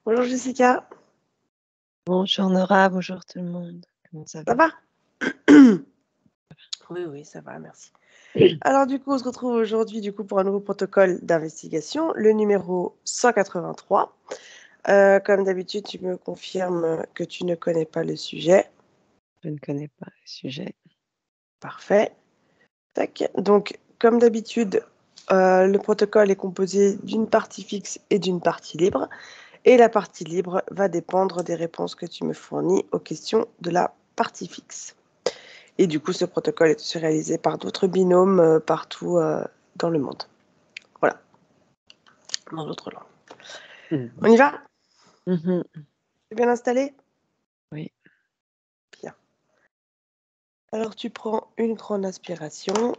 Bonjour Jessica, Bonjour Nora, bonjour tout le monde. Comment ça ça va? va? Oui, ça va, merci. Alors du coup, on se retrouve aujourd'hui pour un nouveau protocole d'investigation, le numéro 183. Comme d'habitude, tu me confirmes que tu ne connais pas le sujet. Je ne connais pas le sujet. Parfait. Tac. Donc, comme d'habitude, le protocole est composé d'une partie fixe et d'une partie libre. Et la partie libre va dépendre des réponses que tu me fournis aux questions de la partie fixe. Et du coup, ce protocole est aussi réalisé par d'autres binômes partout dans le monde. Voilà, dans d'autres langues. On y va? Mhm. C'est bien installé? Oui. Bien. Alors, tu prends une grande inspiration.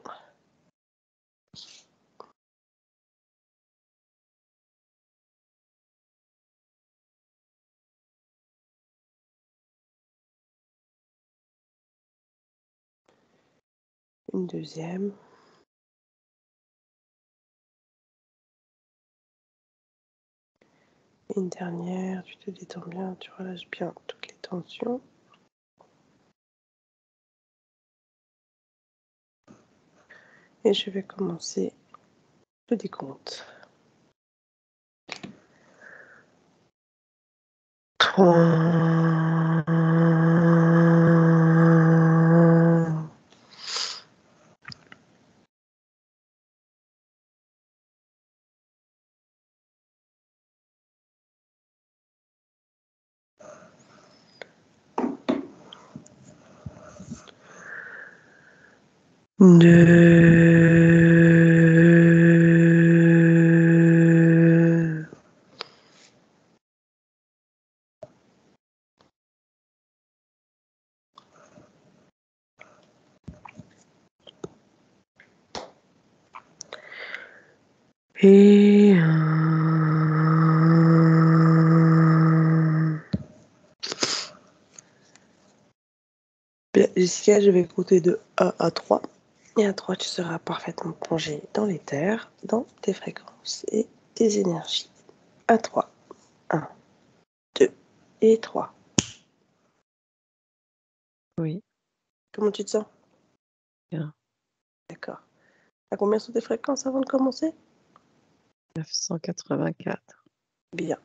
Une deuxième. Une dernière. Tu te détends bien, tu relâches bien toutes les tensions. Et je vais commencer le décompte. 3. 2. Et 1. Bien, Jessica, je vais compter de 1 à 3. Et à 3, tu seras parfaitement plongé dans les terres, dans tes fréquences et tes énergies. À 3. 1, 2 et 3. Oui. Comment tu te sens? Bien. D'accord. À combien sont tes fréquences avant de commencer? 984. Bien.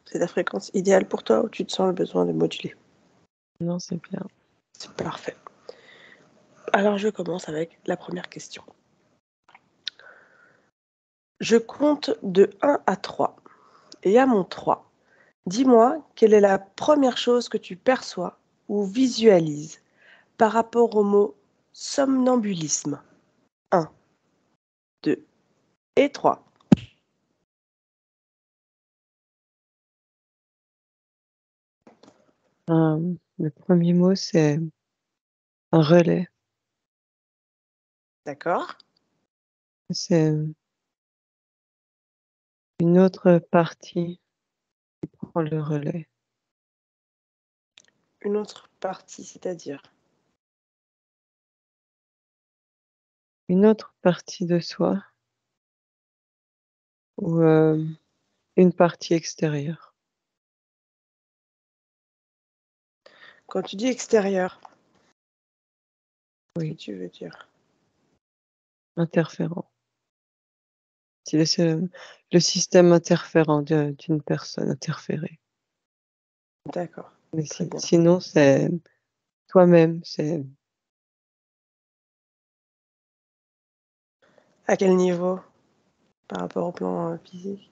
C'est la fréquence idéale pour toi ou tu te sens le besoin de moduler? Non, c'est bien. C'est parfait. Alors, je commence avec la première question. Je compte de 1 à 3. Et à mon 3, dis-moi quelle est la première chose que tu perçois ou visualises par rapport au mot somnambulisme. 1, 2 et 3. Le premier mot, c'est un relais. D'accord. C'est une autre partie qui prend le relais. Une autre partie, c'est-à-dire? Une autre partie de soi ou une partie extérieure. Quand tu dis extérieur, qu'est-ce que Oui. tu veux dire? Interférent. C'est le système interférent d'une personne interférée. D'accord. Mais Très bien. sinon, c'est toi-même. C'est À quel niveau par rapport au plan physique?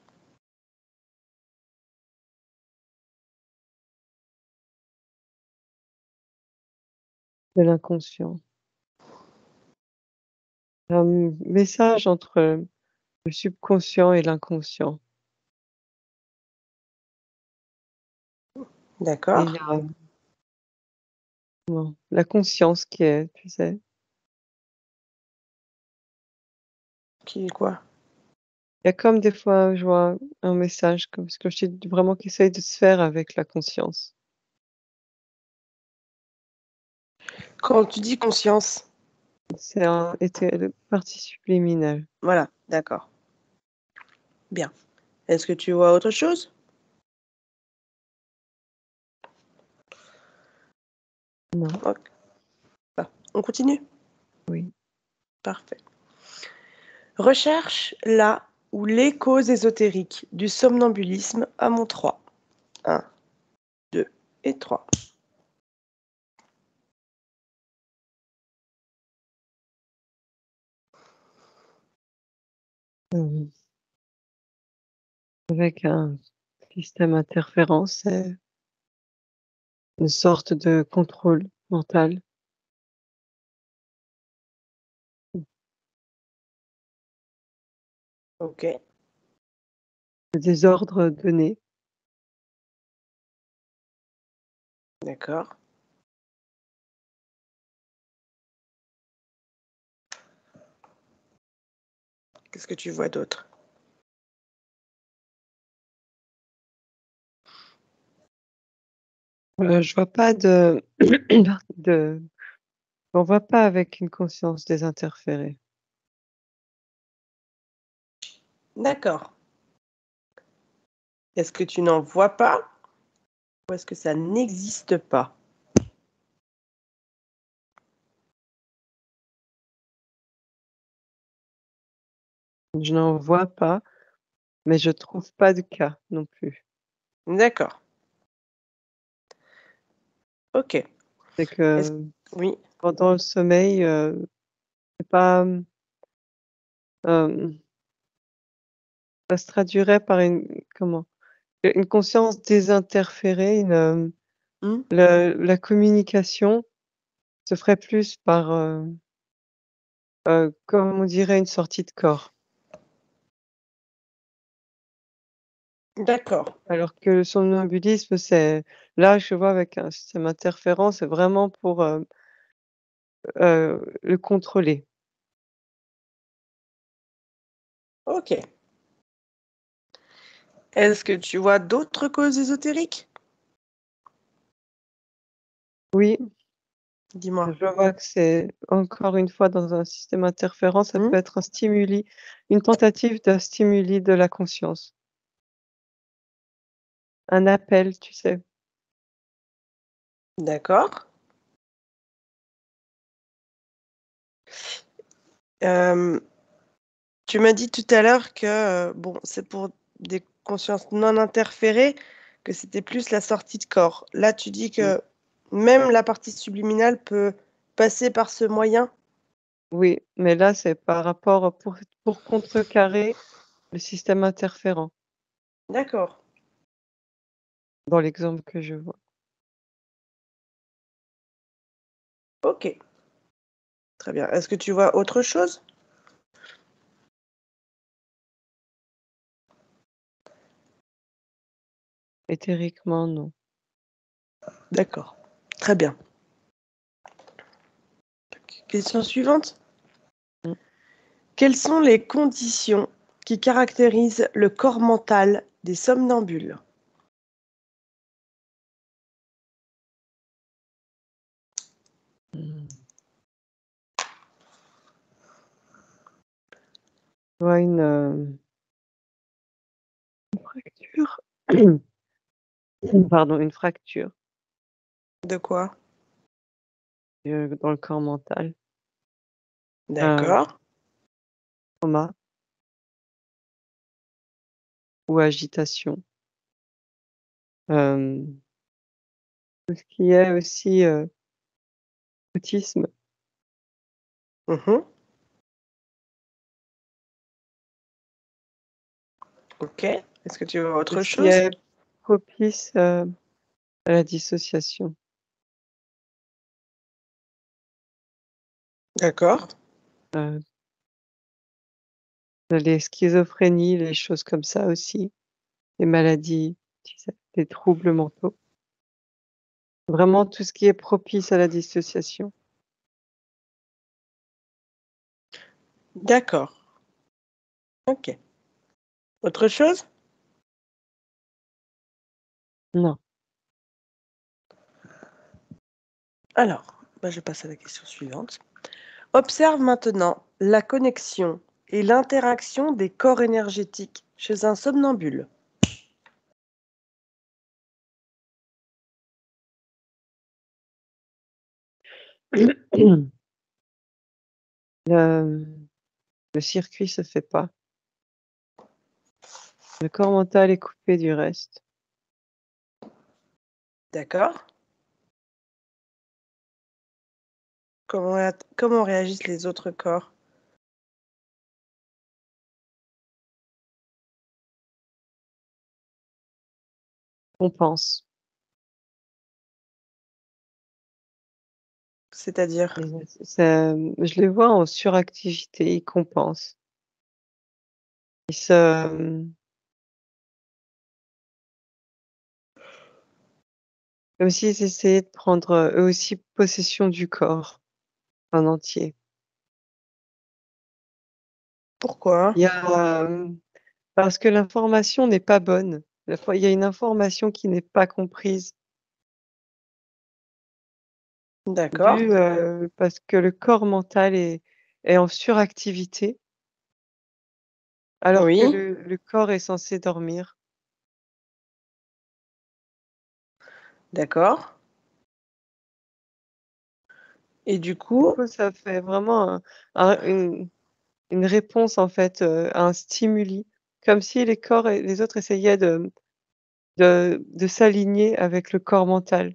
de l'inconscient. Un message entre le subconscient et l'inconscient. Et D'accord. il y a la conscience qui est, tu sais. Qui est quoi? Il y a comme des fois, je vois un message comme ce que je dis vraiment qui essaye de se faire avec la conscience. Quand tu dis conscience, C'est la partie subliminale. voilà, d'accord. Bien. Est-ce que tu vois autre chose? Non, Ok. Ah, on continue? oui. Parfait. Recherche la ou les causes ésotériques du somnambulisme à mon 3. 1, 2 et 3. Hem, avec un système interférent, c'est une sorte de contrôle mental. Ok, Des ordres donnés. d'accord. Qu'est-ce que tu vois d'autre? Je vois pas de de on voit pas avec une conscience désinterférée. D'accord. Est-ce que tu n'en vois pas ou est-ce que ça n'existe pas? Je n'en vois pas, mais je trouve pas de cas non plus. D'accord. Ok. C'est Est-ce que Oui, pendant le sommeil, c'est pas, hem, ça se traduirait par une comment? Une conscience désinterférée, mmh, la communication se ferait plus par, comme on dirait une sortie de corps. d'accord. Alors que le somnambulisme, c'est là, je vois avec un système interférent, c'est vraiment pour, le contrôler. Ok. Est-ce que tu vois d'autres causes ésotériques? Oui, Dis-moi. je vois que c'est encore une fois dans un système interférent, ça Mmh, peut être un stimuli, une tentative d'un stimuli de la conscience. Un appel, tu sais? d'accord. Hem, Tu m'as dit tout à l'heure que, bon, c'est pour des consciences non interférées, que c'était plus la sortie de corps. Là, tu dis Mmh. que même la partie subliminale peut passer par ce moyen? Oui, mais là, c'est par rapport pour contrecarrer le système interférent, D'accord. dans l'exemple que je vois. OK, très bien. Est-ce que tu vois autre chose? Éthériquement, non. D'accord, très bien. Question suivante. Mmh. Quelles sont les conditions qui caractérisent le corps mental des somnambules? Mmh. Je vois une fracture. Pardon, une fracture, De quoi? dans le corps mental. D'accord. Trauma ou agitation. Hem, tout ce qui est aussi, autisme, Mmh. OK. Est-ce que tu vois tout autre ce qui chose? est propice, à la dissociation. D'accord. Heu, les schizophrénies, les choses comme ça aussi, les maladies, tu sais, les troubles mentaux. Vraiment tout ce qui est propice à la dissociation. D'accord. OK. Autre chose? Non. Alors, bah, je passe à la question suivante. Observe maintenant la connexion et l'interaction des corps énergétiques chez un somnambule. Le le circuit se fait pas. Le corps mental est coupé du reste. D'accord. Comment réagissent les autres corps? On pense. C'est-à-dire? Et ça je les vois en suractivité, ils compensent. Ils se comme s'ils essayaient de prendre, eux aussi possession du corps en entier. Pourquoi? Il y a, parce que l'information n'est pas bonne. Des fois, il y a une information qui n'est pas comprise D'accord. parce que le corps mental est en suractivité, alors que Oui, le corps est censé dormir. d'accord. Et du Du coup, coup, ça fait vraiment un une réponse, en fait, à un stimuli, comme si les corps et les autres essayaient de s'aligner avec le corps mental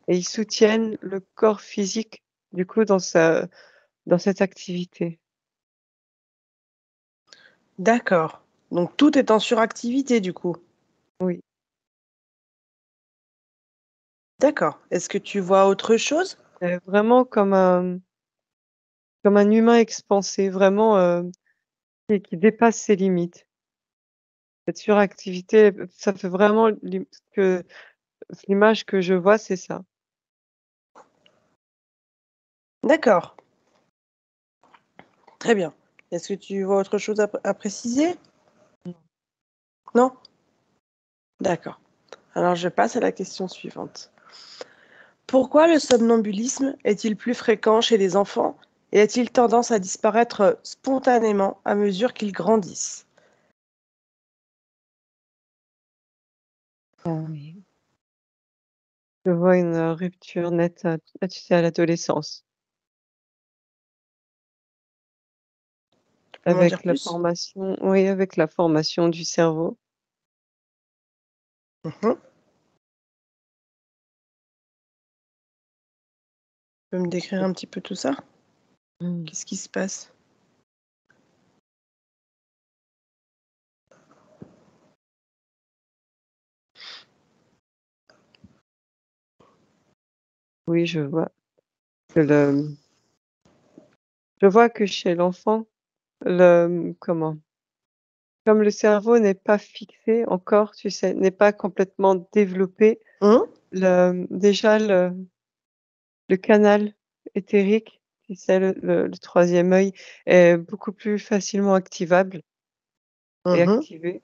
et ils soutiennent le corps physique, du coup, dans cette activité. d'accord. Donc tout est en suractivité du coup? Oui, D'accord. Est-ce que tu vois autre chose? vraiment comme un humain expansé, vraiment, qui dépasse ses limites. Cette suractivité, ça fait vraiment que l'image que je vois, c'est ça. D'accord, très bien. Est-ce que tu vois autre chose à préciser? Non? D'accord. Alors je passe à la question suivante. Pourquoi le somnambulisme est-il plus fréquent chez les enfants et a-t-il tendance à disparaître spontanément à mesure qu'ils grandissent? Ah oui. Je vois une, rupture nette, tu sais, à l'adolescence, Tu peux m'en dire avec la plus? formation oui, avec la formation du cerveau. Mhm. Tu peux me décrire un petit peu tout ça? Mmh. Qu'est-ce qui se passe? Oui, je vois que chez l'enfant, comment? Comme le cerveau n'est pas fixé encore, tu sais, n'est pas complètement développé, Mmh. déjà le canal éthérique, tu sais, le 3e œil est beaucoup plus facilement activable et Mmh. activé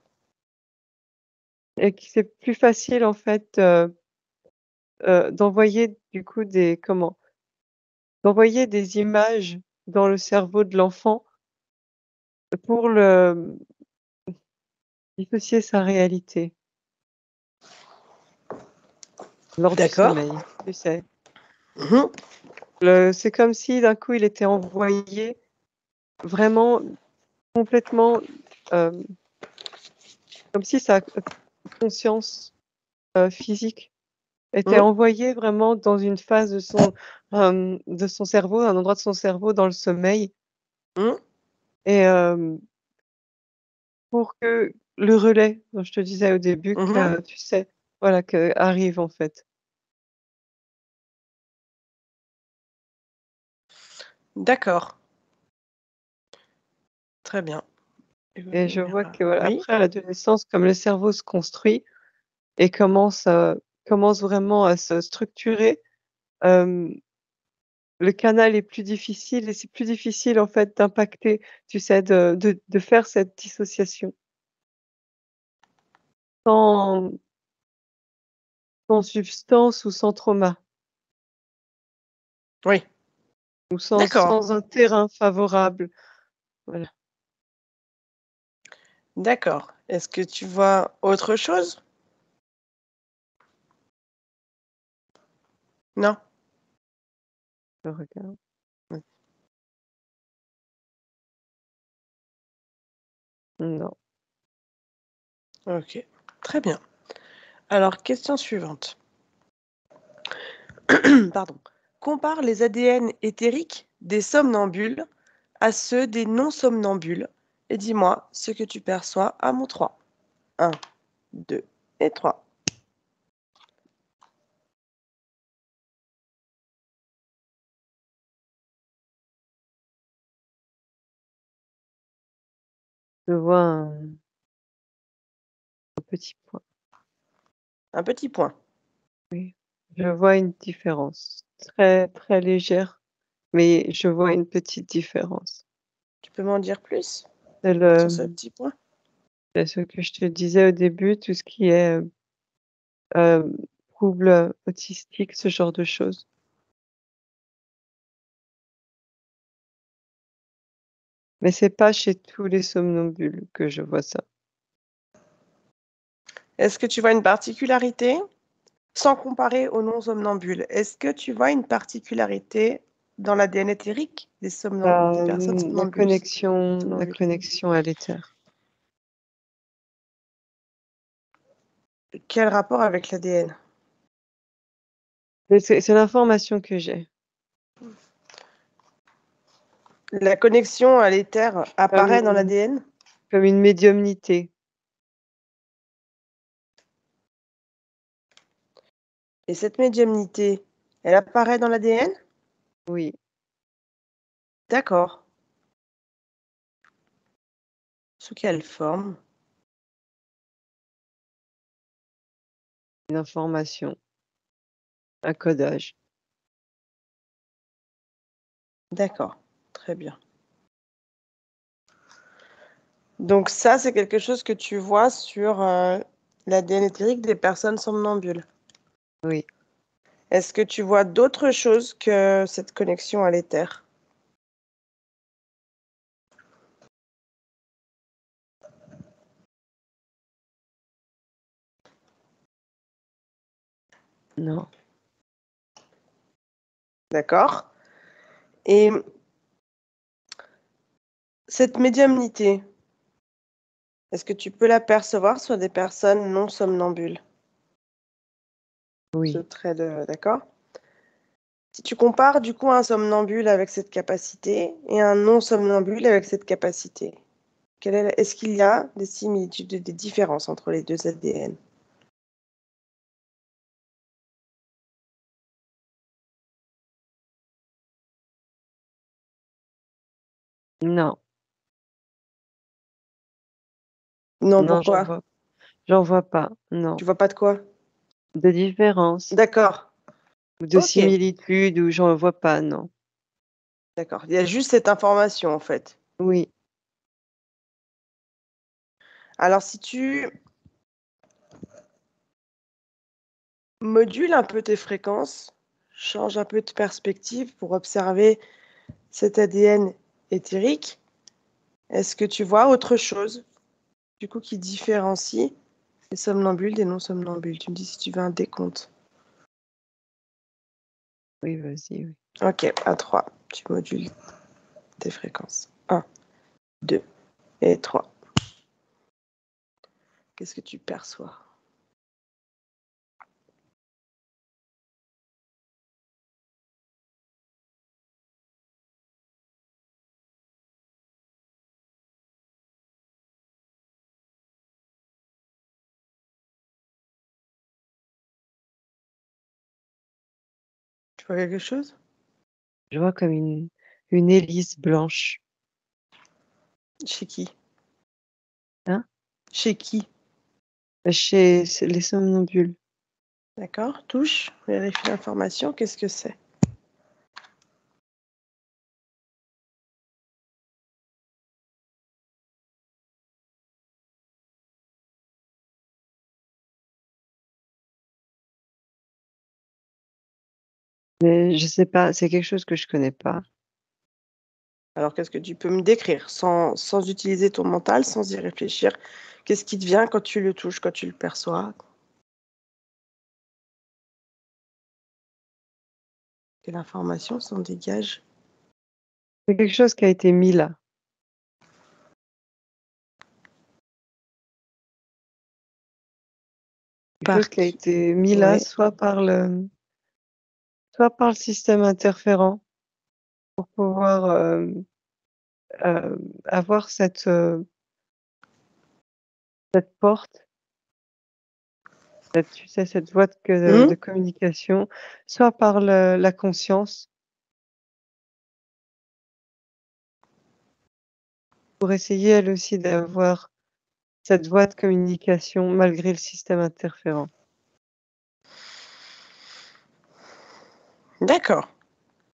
et que c'est plus facile en fait, d'envoyer du coup d'envoyer des images dans le cerveau de l'enfant pour le dissocier sa réalité lors du D'accord. sommeil, tu sais? Mmh. C'est comme si d'un coup il était envoyé vraiment complètement, hem, comme si sa conscience, physique était Mmh. envoyée vraiment dans une phase de son cerveau, un endroit de son cerveau dans le sommeil Mmh. et pour que le relais dont je te disais au début Mmh. que tu sais, voilà, que arrive en fait D'accord, très bien. et je vois que voilà, Oui, après à l'adolescence, comme le cerveau se construit et commence vraiment à se structurer, hem, le canal est plus difficile et c'est plus difficile en fait d'impacter, tu sais, de faire cette dissociation sans substance ou sans trauma oui, ou d'accord, sans un terrain favorable, voilà. d'accord. Est-ce que tu vois autre chose? Non? Je regarde. Ouais. Non. OK, très bien. Alors, question suivante. Pardon. Compare les ADN éthériques des somnambules à ceux des non-somnambules et dis-moi ce que tu perçois à mon 3. 1, 2 et 3. Je vois un petit point. Un petit point. Oui. Je vois une différence. Très, très légère, mais je vois une petite différence. Tu peux m'en dire plus C'est sur ce le petit point? c'est ce que je te disais au début, tout ce qui est, heu, troubles autistiques, ce genre de choses. Mais c'est pas chez tous les somnambules que je vois ça. Est-ce que tu vois une particularité? Sans comparer aux non-somnambules, est-ce que tu vois une particularité dans l'ADN éthérique des personnes La somnambules? connexion à l'éther. Quel rapport avec l'ADN? Mais c'est l'information que j'ai. La connexion à l'éther apparaît dans Comme l'ADN? comme une médiumnité. Et cette médiumnité, elle apparaît dans l'ADN? Oui, D'accord. Sous quelle forme? une information, un codage. D'accord, très bien. Donc ça, c'est quelque chose que tu vois sur, l'ADN éthérique des personnes somnambules. Oui. Est-ce que tu vois d'autres choses que cette connexion à l'éther? Non, D'accord. Et cette médiumnité, est-ce que tu peux l'apercevoir sur des personnes non somnambules? Ce oui. trait de d'accord. Si tu compares du coup un somnambule avec cette capacité et un non somnambule avec cette capacité, est-ce qu'il y a des similitudes et des différences entre les 2 ADN? Non, Non, non, pourquoi? j'en vois pas, non. Tu vois pas de quoi? De différence D'accord, ou de OK, similitude où j'en vois pas, non. d'accord. Il y a juste cette information, en fait. Oui, Alors si tu modules un peu tes fréquences, change un peu de perspective pour observer cet ADN éthérique, est-ce que tu vois autre chose, du coup, qui différencie les somnambules des non somnambules? Tu me dis si tu veux un décompte. oui, vas-y, oui. OK, à 3, tu modules tes fréquences. 1, 2 et 3. Qu'est-ce que tu perçois? Tu vois quelque chose? Je vois comme une hélice blanche. Chez qui? Hein? Chez qui? Chez les somnambules. D'accord, touche, vérifie l'information, qu'est-ce que c'est? Mais je sais pas, c'est quelque chose que je connais pas. Alors qu'est-ce que tu peux me décrire sans utiliser ton mental, sans y réfléchir? Qu'est-ce qui te vient quand tu le touches, quand tu le perçois? Quelle information s'en dégage? C'est quelque chose qui a été mis là. Quelque Par chose qui a qui? été mis là, Ouais. soit par le système interférent pour pouvoir, avoir cette porte, tu sais, cette voie de Mmh. communication, soit par la conscience pour essayer elle aussi d'avoir cette voie de communication malgré le système interférent. D'accord,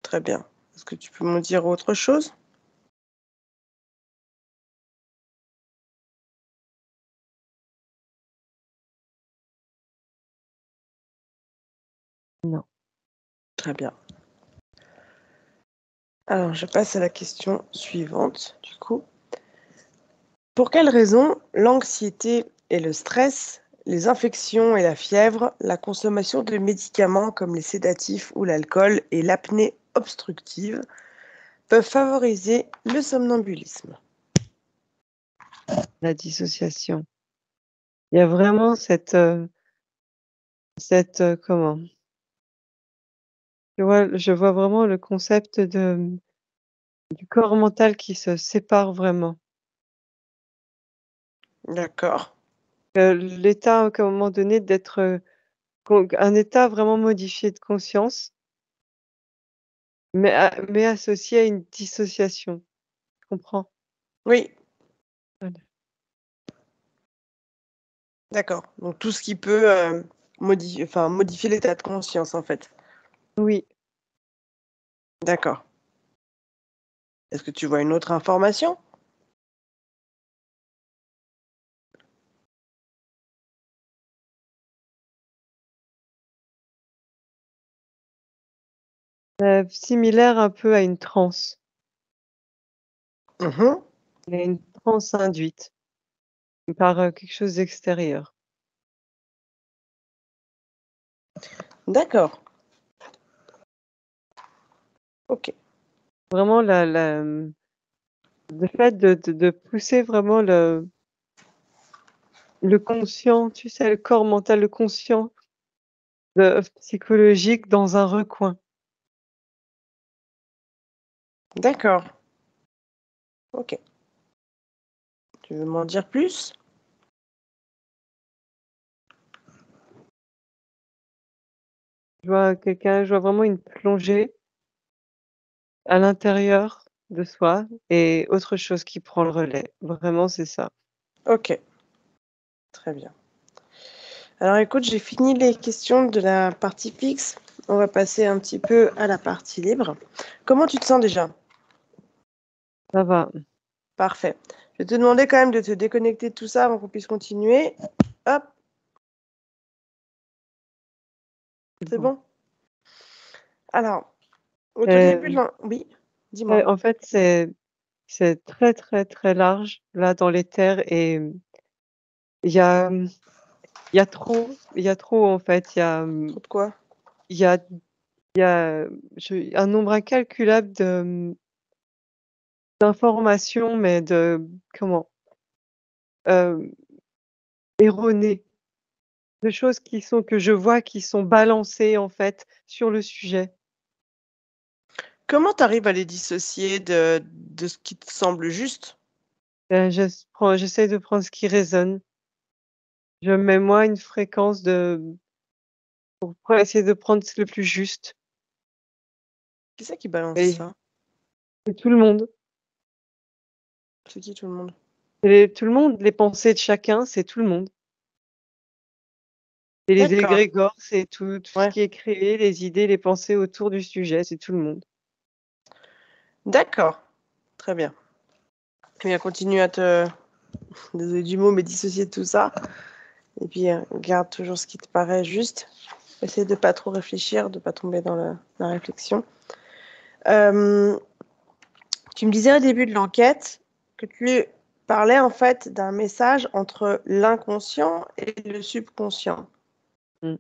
très bien. Est-ce que tu peux m'en dire autre chose? Non. Très bien. Alors, je passe à la question suivante, du coup. Pour quelles raisons l'anxiété et le stress, les infections et la fièvre, la consommation de médicaments comme les sédatifs ou l'alcool et l'apnée obstructive peuvent favoriser le somnambulisme? La dissociation. Il y a vraiment comment? Je vois vraiment le concept du corps mental qui se sépare vraiment. D'accord. L'état, à un moment donné, d'être, un état vraiment modifié de conscience, mais associé à une dissociation. Tu comprends? Oui, Voilà. d'accord. Donc tout ce qui peut modifier l'état de conscience, en fait. Oui, D'accord. Est-ce que tu vois une autre information? similaire un peu à une transe. Mhm. Il y a une transe induite par, quelque chose d'extérieur. D'accord. Ok. Vraiment le fait de pousser vraiment le conscient, tu sais, le corps mental, le conscient, psychologique dans un recoin. D'accord. Ok. Tu veux m'en dire plus? Je vois vraiment une plongée à l'intérieur de soi et autre chose qui prend le relais. Vraiment, c'est ça. Ok. Très bien. Alors écoute, j'ai fini les questions de la partie fixe. On va passer un petit peu à la partie libre. Comment tu te sens déjà? Ça va. Parfait. Je vais te demander quand même de te déconnecter de tout ça avant qu'on puisse continuer. Hop, C'est c'est bon. bon? Alors, au tout début de Heu, Oui, dis-moi. en fait, c'est très, très, très large, là, dans les terres et il y a, il y a trop, en fait. Trop de quoi? Il y a il y a, un nombre incalculable d'informations, mais comment? Hem, erronées, de choses que je vois qui sont balancées, en fait, sur le sujet. Comment tu arrives à les dissocier de ce qui te semble juste? J'essaie de prendre ce qui résonne. Je mets moi une fréquence pour essayer de prendre le plus juste Qui c'est qui balance et ça? c'est tout le monde. C'est qui tout le monde? Tout le monde, les pensées de chacun, c'est tout le monde. Et les D'accord, égrégores, c'est tout ce ouais. qui est créé, les idées, les pensées autour du sujet, c'est tout le monde. D'accord, très bien. Eh bien, continue à te désolée du mot, mais dissocier de tout ça et puis, garde toujours ce qui te paraît juste. Essaie de pas trop réfléchir, de pas tomber dans la réflexion. Hem, Tu me disais au début de l'enquête que tu parlais en fait d'un message entre l'inconscient et le subconscient. Mmh.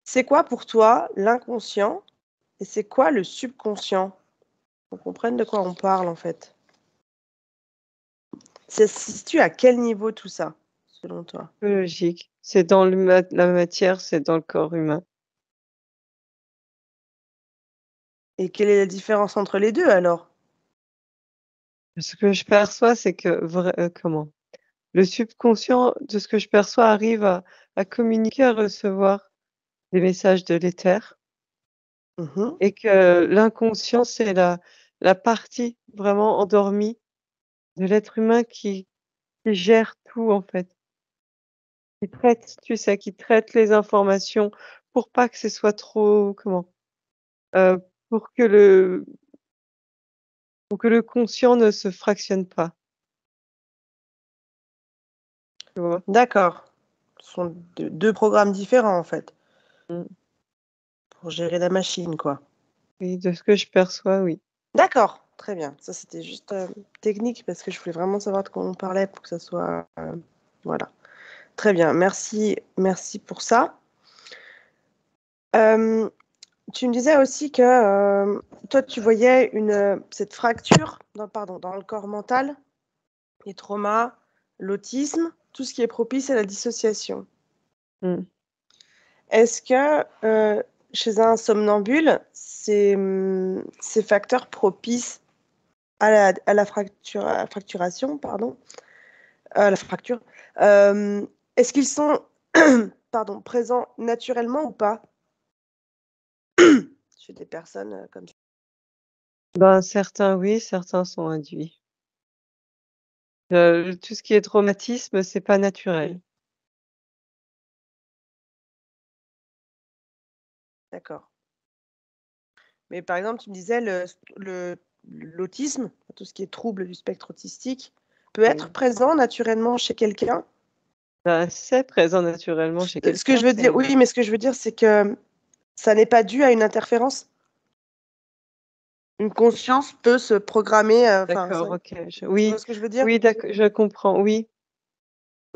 C'est quoi pour toi l'inconscient Et c'est quoi le subconscient? Qu'on comprenne de quoi on parle, en fait. Ça se situe à quel niveau tout ça, selon toi? Logique. C'est dans la matière, c'est dans le corps humain. Et quelle est la différence entre les 2 alors? Ce que je perçois, c'est que comment? Le subconscient, de ce que je perçois, arrive à communiquer, à recevoir des messages de l'éther Mmh. et que l'inconscient, c'est la partie vraiment endormie de l'être humain qui gère tout, en fait, qui traite, tu sais, qui traite les informations pour pas que ce soit trop comment? Heu, pour que le pour que le conscient ne se fractionne pas, tu vois? D'accord. Ce sont 2 programmes différents, en fait, Mmh. pour gérer la machine, quoi. Oui, de ce que je perçois, oui. D'accord, très bien. Ça, c'était juste, technique parce que je voulais vraiment savoir de quoi on parlait pour que ça soit, voilà. Très bien, merci pour ça. Hem, Tu me disais aussi que, toi, tu voyais cette fracture dans le corps mental, les traumas, l'autisme, tout ce qui est propice à la dissociation. Mmh. Est-ce que, chez un somnambule, ces facteurs propices à la fracturation, pardon, à la fracture, est-ce qu'ils sont pardon, présents naturellement ou pas? Chez des personnes, comme ça. Ben, certains oui, certains sont induits. Tout ce qui est traumatisme, c'est pas naturel. D'accord. Mais par exemple, tu me disais le l'autisme, tout ce qui est trouble du spectre autistique, peut être Oui. présent naturellement chez quelqu'un? Ben, c'est présent naturellement chez Ce que quelqu'un, je veux dire, c'est oui, mais ce que je veux dire, c'est que ça n'est pas dû à une interférence? Une conscience peut se programmer, enfin, d'accord, ça, OK, tu vois oui, ce que je veux dire? oui, je comprends, oui,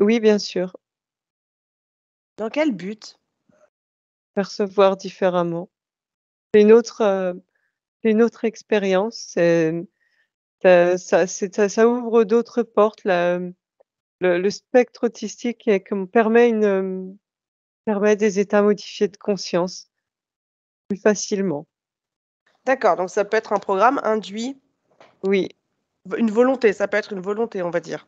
oui, bien sûr, Dans quel but? percevoir différemment. C'est une autre, c'est une autre expérience, ça ouvre d'autres portes, le spectre autistique est comme permet des états modifiés de conscience plus facilement. D'accord, donc ça peut être un programme induit, Oui, une volonté, ça peut être une volonté, on va dire.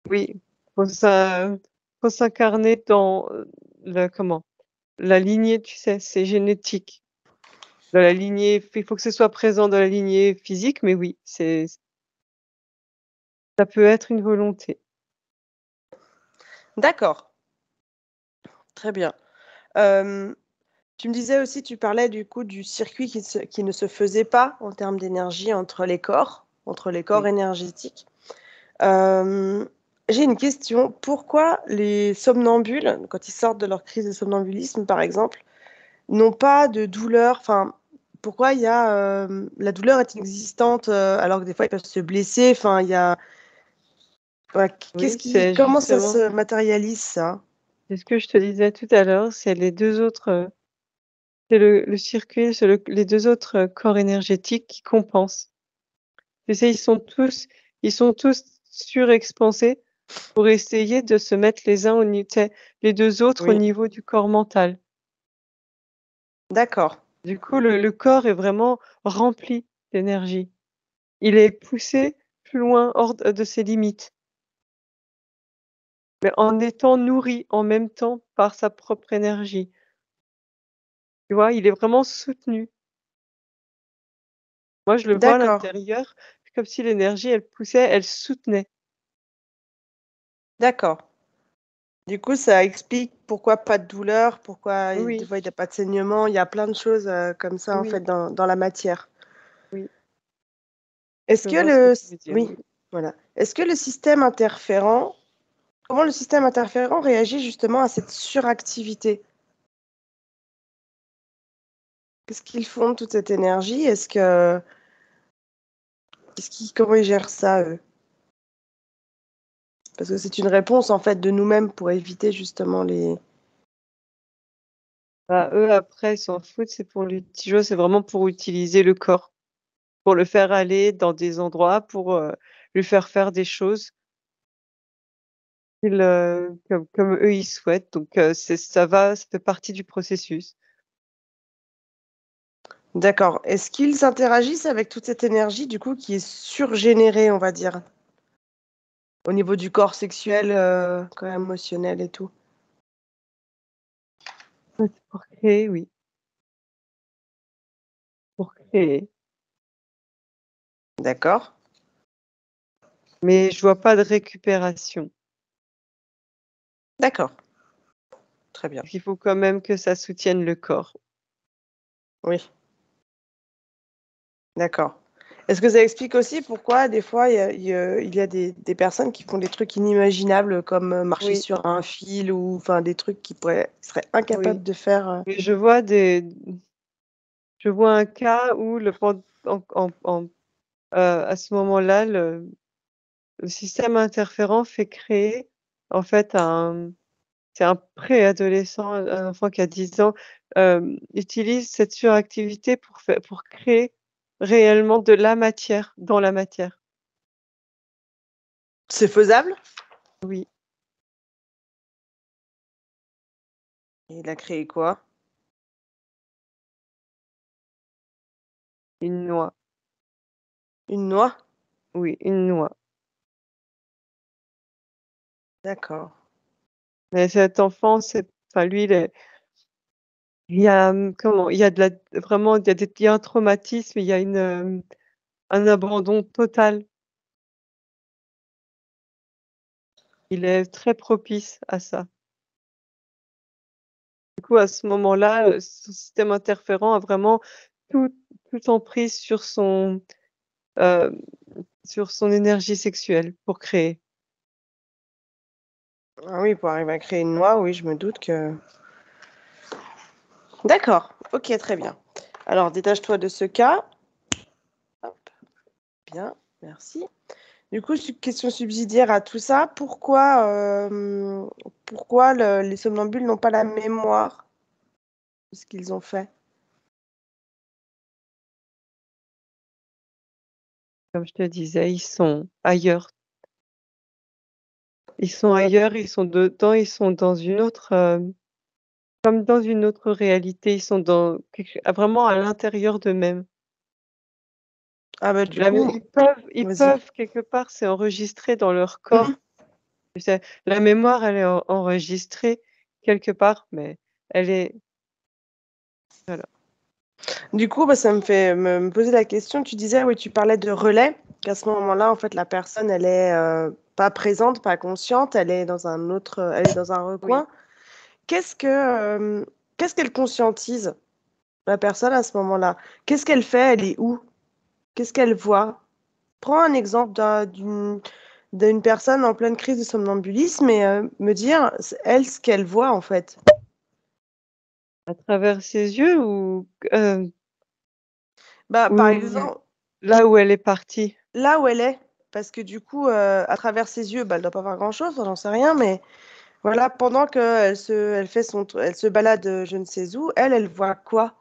oui, faut ça faut s'incarner dans, le comment? La lignée, tu sais, c'est génétique. Dans la lignée il faut que ce soit présent dans la lignée physique, mais oui, ça peut être une volonté. D'accord, très bien. Hem, Tu me disais aussi, tu parlais du coup du circuit qui ne se faisait pas en termes d'énergie entre les corps Oui. énergétiques. Hem, j'ai une question, pourquoi les somnambules, quand ils sortent de leur crise de somnambulisme, par exemple, n'ont pas de douleur? Enfin, pourquoi la douleur est inexistante, alors que des fois ils peuvent se blesser? Enfin, il y a ouais, Oui, c'est comment ça justement se matérialise ça? c'est ce que je te disais tout à l'heure, c'est les 2 autres, c'est le circuit, c'est les 2 autres, corps énergétiques qui compensent. Tu sais, ils sont tous surexpansés pour essayer de se mettre les uns au tu sais, les 2 autres au Oui, niveau du corps mental. d'accord, Du coup, le corps est vraiment rempli d'énergie. Il est poussé plus loin hors de ses limites, mais en étant nourri en même temps par sa propre énergie. Tu vois? Il est vraiment soutenu. Moi, je le vois à d'accord, l'intérieur, c'est comme si l'énergie, elle poussait, elle soutenait. d'accord. Du coup, ça explique pourquoi pas de douleur, pourquoi des Oui, fois il y a pas de saignement, il y a plein de choses, comme ça en oui, fait dans la matière. oui, Est-ce je que vois ce que le tu s veux dire, Oui, oui. voilà. Est-ce que le système interférent comment le système interférent réagit justement à cette suractivité? Qu'est-ce qu'ils font de toute cette énergie? Comment ils gèrent ça, eux? Parce que c'est une réponse en fait de nous-mêmes pour éviter justement Bah, eux, après, ils s'en foutent, tu vois, c'est vraiment pour utiliser le corps, pour le faire aller dans des endroits, pour, lui faire des choses comme eux, ils souhaitent, donc ça fait partie du processus. D'accord. Est-ce qu'ils interagissent avec toute cette énergie, du coup, qui est surgénérée, on va dire, au niveau du corps sexuel, quand même émotionnel et tout? Ouais, c'est pour créer, oui, pour créer, D'accord. mais je vois pas de récupération. D'accord. Très bien. Parce qu'il faut quand même que ça soutienne le corps. Oui, d'accord. Est-ce que ça explique aussi pourquoi des fois il y a des personnes qui font des trucs inimaginables comme marcher Oui, sur un fil ou enfin des trucs qui seraient oui, incapables de faire. mais je vois un cas où le pen à ce moment-là, le système interférent fait créer, en fait, c'est un préadolescent, un enfant qui a 10 ans, utilise cette suractivité pour créer réellement de la matière dans la matière. C'est faisable? Oui, Et il a créé quoi? une noix. Une noix? Oui, une noix. D'accord. Mais cet enfant, lui, il y a, comment? Il y a de la vraiment, il y a un traumatisme, il y a un abandon total. Il est très propice à ça. Du coup, à ce moment-là, son système interférent a vraiment tout toute emprise heu, sur son énergie sexuelle pour créer. Ah oui, pour arriver à créer une noix, oui, je me doute que. D'accord. Ok, très bien. Alors, détache-toi de ce cas. Hop, bien, merci. Du coup, question subsidiaire à tout ça, pourquoi les somnambules n'ont pas la mémoire de ce qu'ils ont fait? Comme je te disais, ils sont ailleurs. Ils sont ailleurs, ils sont dedans, ils sont dans une autre, comme dans une autre réalité. Ils sont dans vraiment à l'intérieur d'eux-mêmes. Ah bah du La mé coup, ils vas-y. peuvent quelque part, c'est enregistré dans leur Mhm. corps. Tu sais? La mémoire, elle est enregistrée quelque part, mais elle est voilà. Du coup, bah, ça me fait me poser la question. Tu disais, oui, tu parlais de relais, qu'à ce moment-là, en fait, la personne, elle est pas présente, pas consciente, elle est dans un Oui. recoin. Qu'est-ce que, qu'est-ce qu'elle conscientise, la personne, à ce moment-là? Qu'est-ce qu'elle fait? Elle est où? Qu'est-ce qu'elle voit? Prends un exemple d'une personne en pleine crise de somnambulisme et me dire, elle, ce qu'elle voit, en fait. À travers ses yeux Bah, par ou exemple, là où elle est partie? là où elle est, parce que du coup, à travers ses yeux, bah, elle doit pas voir grand-chose, j'en sais rien, mais voilà, pendant elle se balade je ne sais où, elle voit quoi?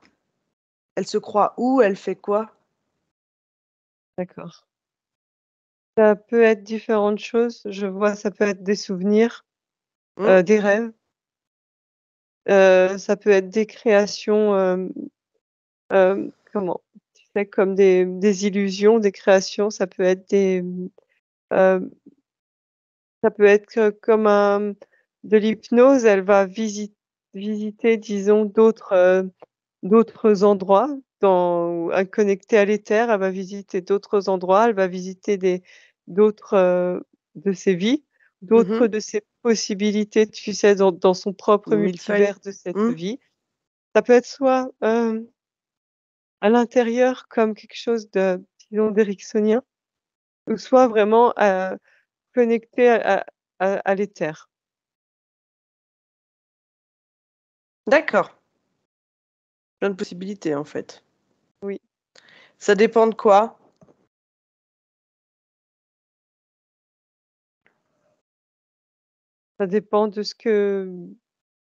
Elle se croit où? Elle fait quoi? D'accord. Ça peut être différentes choses, je vois, ça peut être des souvenirs, Hmm. des rêves, ça peut être des créations, comment? Tu sais, comme des illusions, des créations, heu, ça peut être, comme de l'hypnose, elle va visiter, disons, d'autres endroits connectés à l'éther, elle va visiter d'autres endroits, elle va visiter d'autres, de ses vies, d'autres Mhm. de ses possibilités, tu sais, dans son propre Millefeuille. multivers de cette Hmm. vie. Ça peut être soit, à l'intérieur comme quelque chose de, disons, d'éricksonien ou soit vraiment, connecté à l'éther. D'accord. Plein de possibilités, en fait. Oui, Ça dépend de quoi? ça dépend de ce que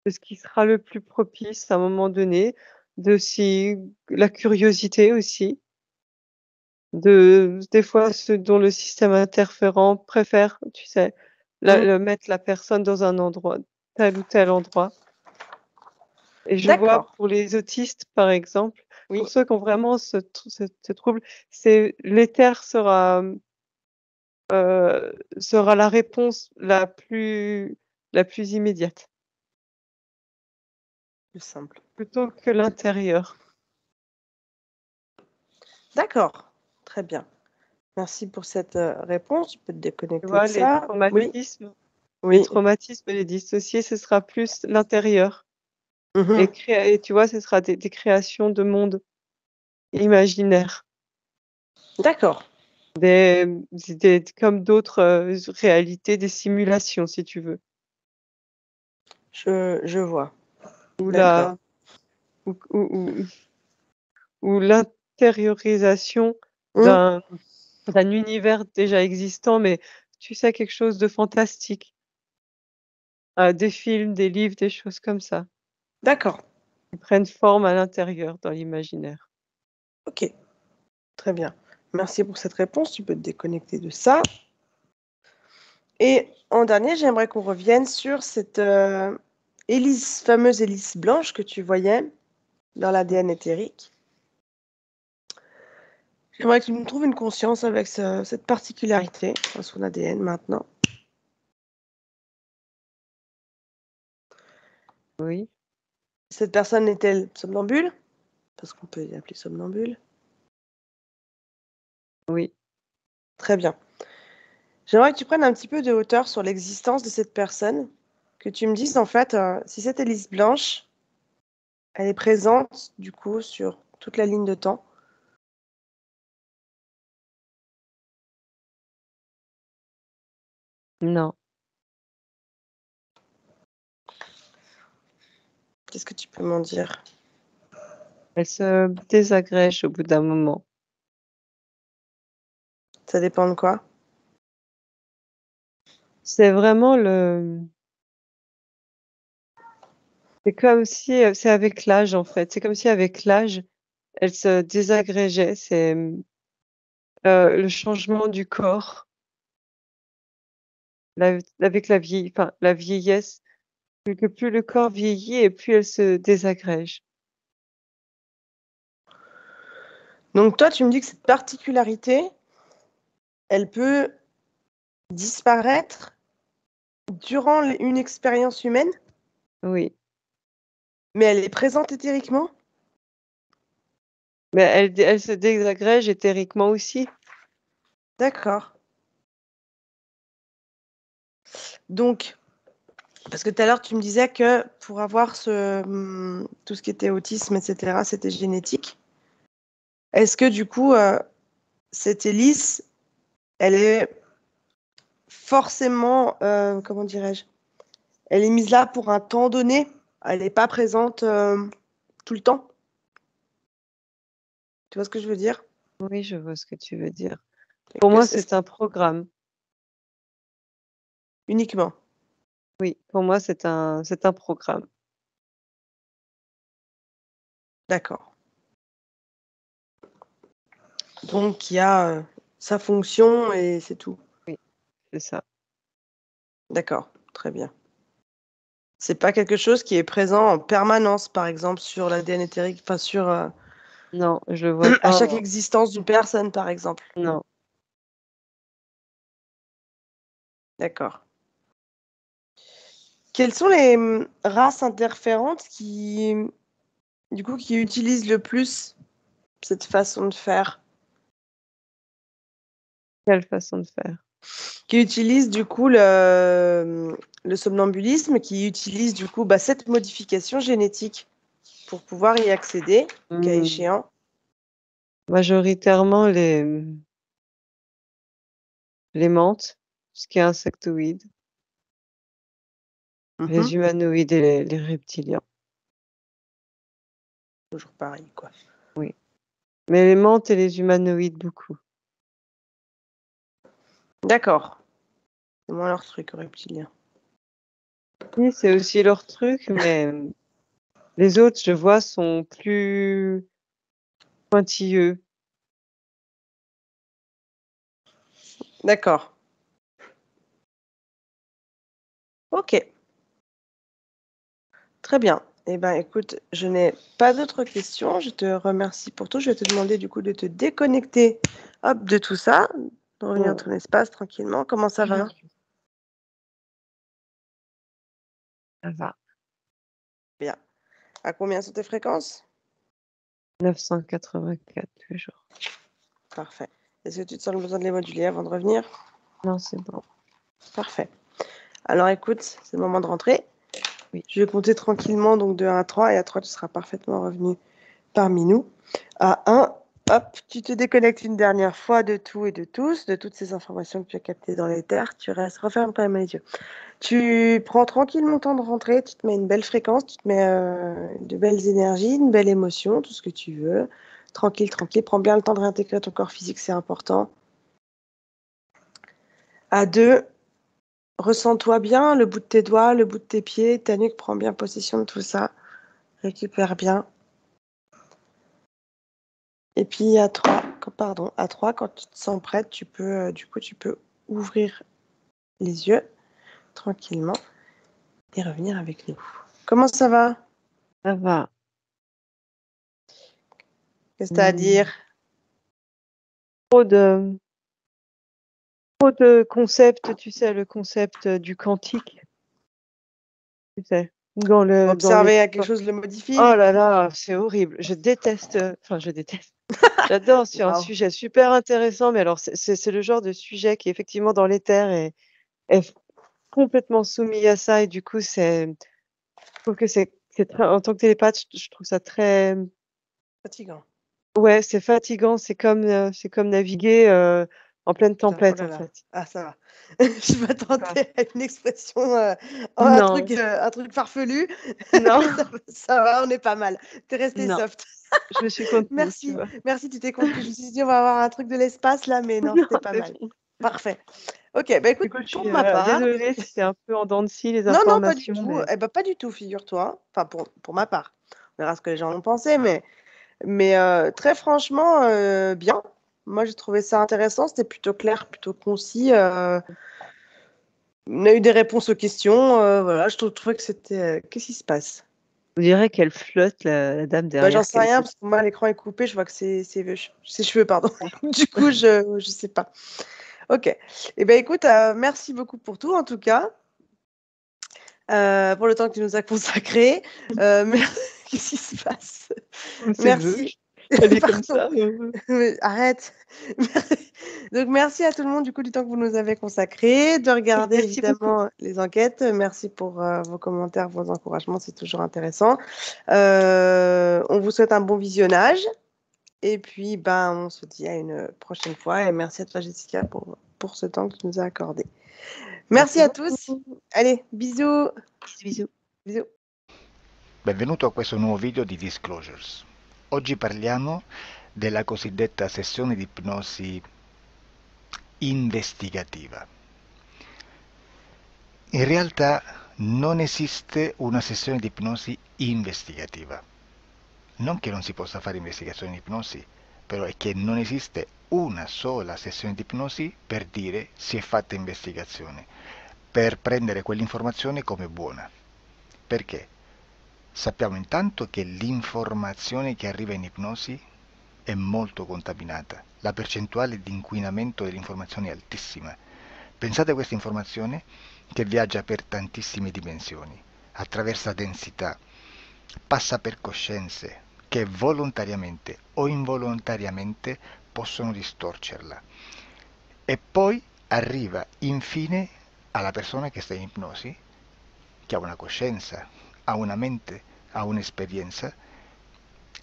de ce qui sera le plus propice à un moment donné, de si la curiosité aussi, de des fois ce dont le système interférent préfère, tu sais, Mmh. mettre la personne dans un endroit, tel ou tel endroit. Et je vois D'accord. pour les autistes, par exemple, Oui. pour ceux qui ont vraiment ce trouble, c'est l'éther sera la réponse la plus immédiate, Plus simple. plutôt que l'intérieur. D'accord. Très bien. Merci pour cette, réponse. Tu peux te Tu déconnecter de vois, les ça. Oui, traumatismes les oui. traumatismes et les dissociés, ce sera plus l'intérieur et Mmh. créer et tu vois, ce sera des créations de mondes imaginaires, D'accord. des comme d'autres, réalités, des simulations, si tu veux, Je vois. ou D'accord. la ou ou l'intériorisation Mmh. d'un univers déjà existant, mais tu sais, quelque chose de fantastique, des films, des livres, des choses comme ça, D'accord. qui prennent forme à l'intérieur dans l'imaginaire. OK. Très bien. Merci pour cette réponse. Tu peux te déconnecter de ça. Et en dernier, j'aimerais qu'on revienne sur cette, hélice fameuse hélice blanche que tu voyais dans l'ADN éthérique. J'aimerais que tu me trouves une conscience avec cette particularité dans son ADN maintenant. Oui, Cette personne est-elle somnambule? Parce qu'on peut l'appeler somnambule. oui, Très bien. J'aimerais que tu prennes un petit peu de hauteur sur l'existence de cette personne, que tu me dises en fait, si cette hélice blanche, elle est présente du coup sur toute la ligne de temps. non. Qu'est-ce que tu peux m'en dire? Elle se désagrège au bout d'un moment. Ça dépend de quoi? C'est vraiment c'est comme si, c'est avec l'âge, en fait. C'est comme si avec l'âge, elle se désagrégeait. C'est, le changement du corps, avec la vieillesse, que plus le corps vieillit et plus elle se désagrège. Donc toi, tu me dis que cette particularité, elle peut disparaître durant une expérience humaine, Oui, mais elle est présente éthériquement? mais elle se désagrège éthériquement aussi. D'accord. Donc, parce que tout à l'heure, tu me disais que pour avoir tout ce qui était autisme, et cetera, c'était génétique. Est-ce que du coup, cette hélice, elle est forcément, comment dirais-je? Elle est mise là pour un temps donné? Elle n'est pas présente, tout le temps? Tu vois ce que je veux dire? Oui, je vois ce que tu veux dire. Et Pour que moi, c'est c'est un programme. uniquement? Oui, pour moi, c'est un programme. D'accord. Donc il y a, sa fonction et c'est tout. Oui, c'est ça. D'accord, très bien. C'est pas quelque chose qui est présent en permanence, par exemple, sur l'ADN éthérique, enfin sur, Non, je le vois à pas, chaque moi. existence d'une personne, par exemple? Non. D'accord. Quelles sont les, races interférentes qui, du coup, qui utilisent le plus cette façon de faire? Quelle façon de faire? Qui utilisent du coup le somnambulisme, qui utilisent du coup, bah, cette modification génétique pour pouvoir y accéder, le cas Mmh, échéant? majoritairement les menthes, tout ce qui est insectoïdes, Mmh. les humanoïdes et les reptiliens, Toujours pareil, quoi. oui. Mais les menthes et les humanoïdes beaucoup. D'accord. C'est moins leur truc aux reptiliens. Oui, c'est aussi leur truc, mais les autres, je vois, sont plus pointilleux. D'accord. Ok, très bien. Eh ben, écoute, je n'ai pas d'autres questions. Je te remercie pour tout. Je vais te demander du coup de te déconnecter, hop, de tout ça, de revenir dans ton espace tranquillement. Comment ça va? Ça va. Bien. À combien sont tes fréquences? 984 toujours. Parfait. Est-ce que tu te sens le besoin de les moduler avant de revenir? Non, c'est bon. Parfait. Alors écoute, c'est le moment de rentrer. Oui. Je vais compter tranquillement, donc de 1 à 3, et à 3, tu seras parfaitement revenu parmi nous. À 1, hop, tu te déconnectes une dernière fois de tout et de tous, de toutes ces informations que tu as captées dans l'éther. Tu restes, referme quand même les yeux. Tu prends tranquillement le temps de rentrer, tu te mets une belle fréquence, tu te mets de belles énergies, une belle émotion, tout ce que tu veux. Tranquille, tranquille. Prends bien le temps de réintégrer ton corps physique, c'est important. À 2, ressens-toi bien, le bout de tes doigts, le bout de tes pieds, ta nuque prend bien possession de tout ça. Récupère bien. Et puis à 3, à 3, quand tu te sens prête, tu peux, tu peux ouvrir les yeux tranquillement et revenir avec nous. Comment ça va? Ça va. Qu'est-ce que tu as à dire? Trop de trop de concepts, tu sais, le concept, du quantique, tu sais? Dans les Observer à quelque chose le modifie? oh là là, c'est horrible. Je déteste, enfin je déteste. J'adore, c'est un Waouh. sujet super intéressant, mais alors c'est le genre de sujet qui effectivement dans l'éther est complètement soumis à ça et du coup je trouve que c'est très en tant que télépathe, je trouve ça très Fatigant. ouais, c'est fatigant, c'est comme naviguer, en pleine Oh tempête, là en là. fait. Ah, ça va. Je Quoi? m'attendais à une expression, Non, un truc farfelu. non, Mais ça va, on est pas mal. Tu es resté non, soft. je me suis contenue, tu Merci, vois? merci, tu t'es contenu. Je me suis dit, on va avoir un truc de l'espace là, mais non, Non, c'était pas c'est mal. bon. Parfait. Ok, bah écoute, Du coup, je pour suis, ma part, désolée si c'est un peu en dents de scie les non, non, pas du informations, tout. mais Eh ben, pas du tout, figure-toi. Enfin, pour ma part. On verra ce que les gens ont pensé, mais très franchement, bien. Moi, j'ai trouvé ça intéressant. C'était plutôt clair, plutôt concis. On a eu des réponses aux questions. Voilà, trouvais que c'était. Qu'est-ce qui se passe? on dirait qu'elle flotte la dame Bah, j'en derrière sais qu'elle rien écoute. parce que moi, l'écran est coupé. Je vois que c'est ses cheveux, pardon. Du coup, je sais pas. Ok. Eh ben, écoute, merci beaucoup pour tout, en tout cas, pour le temps que tu nous as consacré. Qu'est-ce qui se passe? C'est Merci. louche. Elle est comme Pardon. ça, Mais arrête. Donc, merci à tout le monde du coup du temps que vous nous avez consacré, de regarder Merci beaucoup. évidemment les enquêtes. Merci pour vos commentaires, vos encouragements, c'est toujours intéressant. On vous souhaite un bon visionnage et puis ben on se dit à une prochaine fois et merci à toi Jessica pour ce temps que tu nous as accordé. Merci Merci à beaucoup. tous. Allez, bisous. Bisous, bisous. Bisous. Benvenuto a questo nuovo video di Disclosures. Oggi parliamo della cosiddetta sessione di ipnosi investigativa. In realtà non esiste una sessione di ipnosi investigativa. Non che non si possa fare investigazione di ipnosi, però è che non esiste una sola sessione di ipnosi per dire si è fatta investigazione, per prendere quell'informazione come buona. Perché? Sappiamo intanto che l'informazione che arriva in ipnosi è molto contaminata, la percentuale di inquinamento dell'informazione è altissima. Pensate a questa informazione che viaggia per tantissime dimensioni, attraversa densità, passa per coscienze che volontariamente o involontariamente possono distorcerla. E poi arriva infine alla persona che sta in ipnosi, che ha una coscienza, ha una mente, ha un'esperienza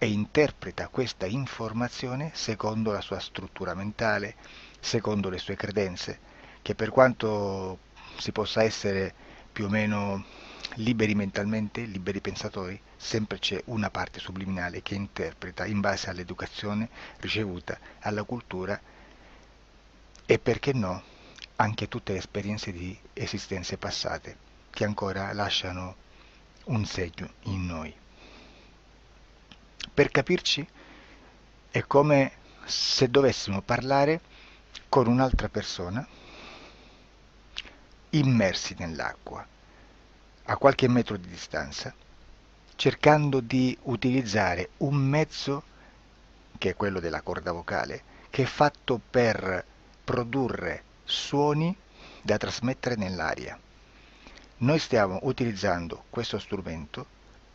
e interpreta questa informazione secondo la sua struttura mentale, secondo le sue credenze, che per quanto si possa essere più o meno liberi mentalmente, liberi pensatori, sempre c'è una parte subliminale che interpreta in base all'educazione ricevuta, alla cultura e perché no, anche tutte le esperienze di esistenze passate. che ancora lasciano un segno in noi. Per capirci è come se dovessimo parlare con un'altra persona immersi nell'acqua, a qualche metro di distanza, cercando di utilizzare un mezzo, che è quello della corda vocale, che è fatto per produrre suoni da trasmettere nell'aria. Noi stiamo utilizzando questo strumento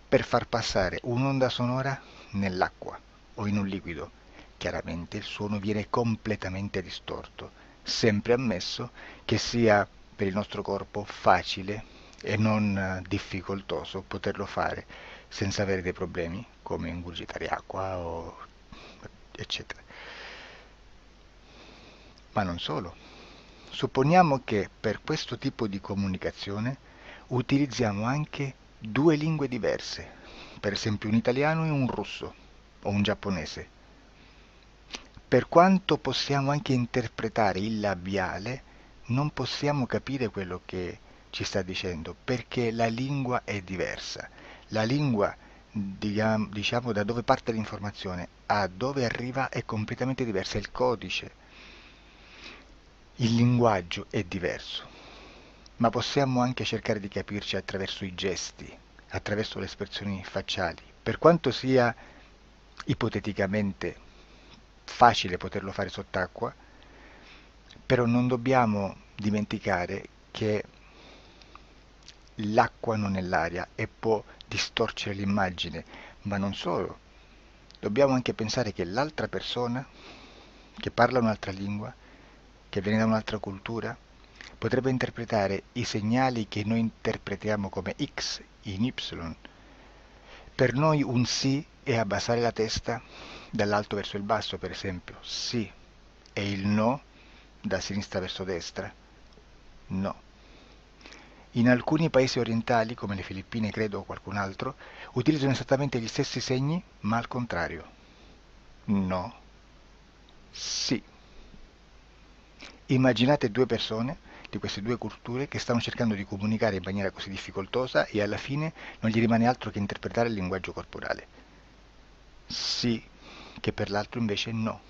per far passare un'onda sonora nell'acqua o in un liquido. Chiaramente il suono viene completamente distorto, sempre ammesso che sia per il nostro corpo facile e non difficoltoso poterlo fare senza avere dei problemi come ingurgitare acqua o eccetera. Ma non solo. Supponiamo che per questo tipo di comunicazione utilizziamo anche due lingue diverse, per esempio un italiano e un russo o un giapponese. Per quanto possiamo anche interpretare il labiale, non possiamo capire quello che ci sta dicendo, perché la lingua è diversa. La lingua, diciamo, da dove parte l'informazione a dove arriva è completamente diversa, il codice, il linguaggio è diverso, ma possiamo anche cercare di capirci attraverso i gesti, attraverso le espressioni facciali. Per quanto sia ipoteticamente facile poterlo fare sott'acqua, però non dobbiamo dimenticare che l'acqua non è l'aria e può distorcere l'immagine, ma non solo. Dobbiamo anche pensare che l'altra persona, che parla un'altra lingua, che viene da un'altra cultura, potrebbe interpretare i segnali che noi interpretiamo come X in Y. Per noi un sì è abbassare la testa dall'alto verso il basso, per esempio, sì, e il no da sinistra verso destra, no. In alcuni paesi orientali, come le Filippine credo o qualcun altro, utilizzano esattamente gli stessi segni, ma al contrario. No, sì. Immaginate due persone di queste due culture che stanno cercando di comunicare in maniera così difficoltosa e alla fine non gli rimane altro che interpretare il linguaggio corporale. Sì, che per l'altro invece no.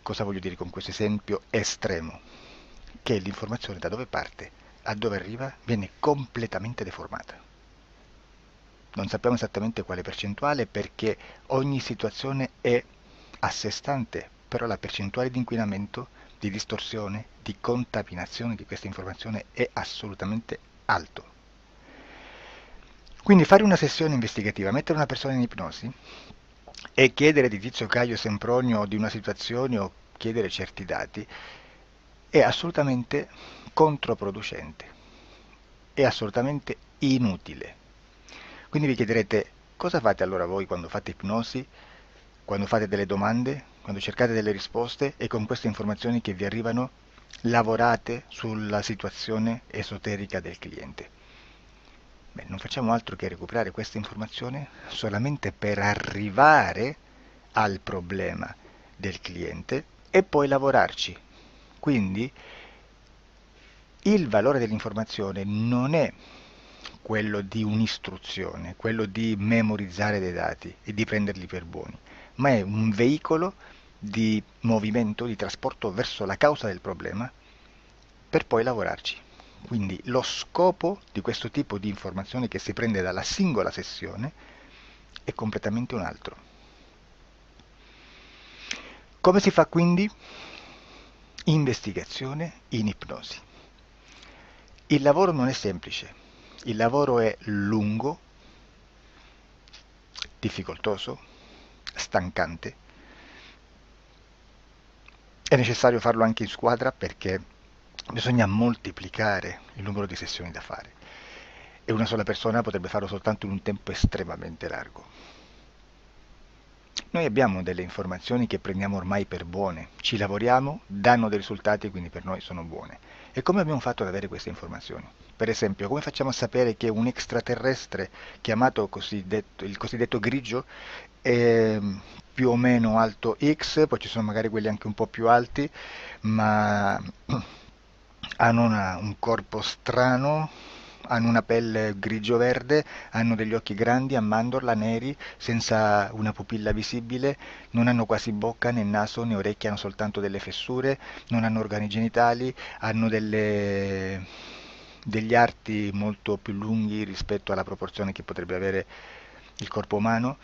Cosa voglio dire con questo esempio estremo? Che l'informazione da dove parte a dove arriva viene completamente deformata. Non sappiamo esattamente quale percentuale perché ogni situazione è a sé stante, però la percentuale di inquinamento, di distorsione, di contaminazione di questa informazione è assolutamente alto. Quindi fare una sessione investigativa, mettere una persona in ipnosi e chiedere di Tizio Caio Sempronio di una situazione o chiedere certi dati è assolutamente controproducente, è assolutamente inutile. Quindi vi chiederete cosa fate allora voi quando fate ipnosi, quando fate delle domande, quando cercate delle risposte e con queste informazioni che vi arrivano lavorate sulla situazione esoterica del cliente. Beh, non facciamo altro che recuperare questa informazione solamente per arrivare al problema del cliente e poi lavorarci. Quindi il valore dell'informazione non è quello di un'istruzione, quello di memorizzare dei dati e di prenderli per buoni, ma è un veicolo di movimento, di trasporto verso la causa del problema per poi lavorarci. Quindi lo scopo di questo tipo di informazione che si prende dalla singola sessione è completamente un altro. Come si fa quindi? Investigazione in ipnosi. Il lavoro non è semplice, il lavoro è lungo, difficoltoso, stancante. È necessario farlo anche in squadra perché bisogna moltiplicare il numero di sessioni da fare e una sola persona potrebbe farlo soltanto in un tempo estremamente largo. Noi abbiamo delle informazioni che prendiamo ormai per buone, ci lavoriamo, danno dei risultati e quindi per noi sono buone. E come abbiamo fatto ad avere queste informazioni? Per esempio, come facciamo a sapere che un extraterrestre chiamato il cosiddetto grigio è più o meno alto X, poi ci sono magari quelli anche un po' più alti, ma hanno un corpo strano, hanno una pelle grigio-verde, hanno degli occhi grandi a mandorla, neri, senza una pupilla visibile, non hanno quasi bocca né naso né orecchie, hanno soltanto delle fessure, non hanno organi genitali, hanno degli arti molto più lunghi rispetto alla proporzione che potrebbe avere il corpo umano,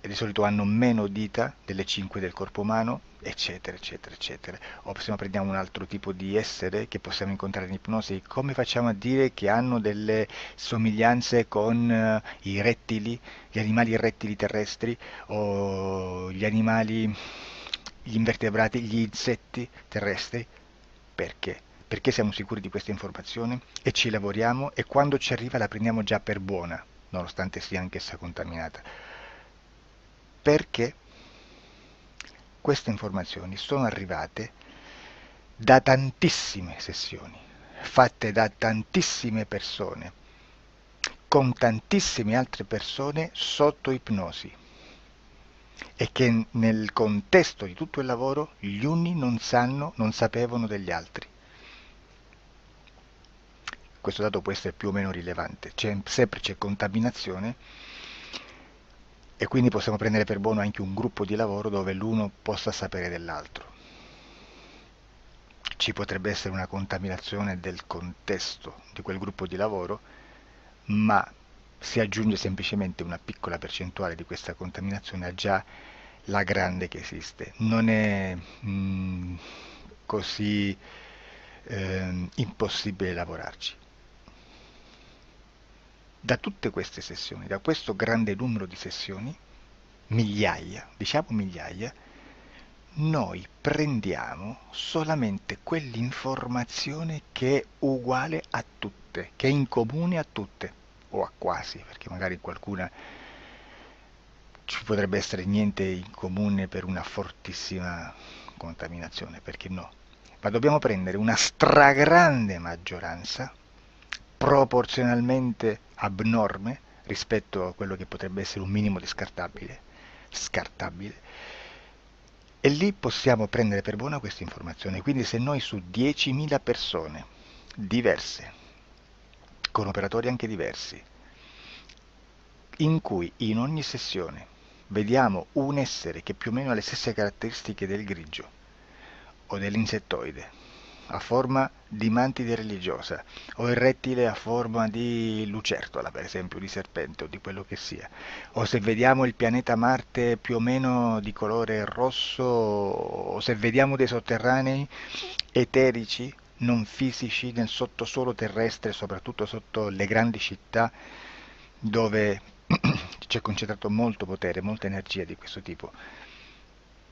e di solito hanno meno dita delle 5 del corpo umano, eccetera, eccetera, eccetera. O se no prendiamo un altro tipo di essere che possiamo incontrare in ipnosi, come facciamo a dire che hanno delle somiglianze con i rettili, gli animali rettili terrestri, o gli invertebrati, gli insetti terrestri? Perché? Perché siamo sicuri di questa informazione e ci lavoriamo, e quando ci arriva la prendiamo già per buona, nonostante sia anch'essa contaminata. Perché queste informazioni sono arrivate da tantissime sessioni, fatte da tantissime persone, con tantissime altre persone sotto ipnosi, e che nel contesto di tutto il lavoro gli uni non sapevano degli altri. Questo dato può essere più o meno rilevante, sempre c'è contaminazione, e quindi possiamo prendere per buono anche un gruppo di lavoro dove l'uno possa sapere dell'altro. Ci potrebbe essere una contaminazione del contesto di quel gruppo di lavoro, ma si aggiunge semplicemente una piccola percentuale di questa contaminazione a già la grande che esiste. Non è così impossibile lavorarci. Da tutte queste sessioni, da questo grande numero di sessioni, migliaia, diciamo migliaia, noi prendiamo solamente quell'informazione che è uguale a tutte, che è in comune a tutte, o a quasi, perché magari qualcuna ci potrebbe essere niente in comune per una fortissima contaminazione, perché no? Ma dobbiamo prendere una stragrande maggioranza, proporzionalmente abnorme rispetto a quello che potrebbe essere un minimo di scartabile, e lì possiamo prendere per buona questa informazione. Quindi se noi su 10.000 persone diverse, con operatori anche diversi, in cui in ogni sessione vediamo un essere che più o meno ha le stesse caratteristiche del grigio o dell'insettoide, a forma di mantide religiosa, o il rettile a forma di lucertola, per esempio, di serpente o di quello che sia, o se vediamo il pianeta Marte più o meno di colore rosso, o se vediamo dei sotterranei eterici, non fisici, nel sottosuolo terrestre, soprattutto sotto le grandi città, dove c'è concentrato molto potere, molta energia di questo tipo,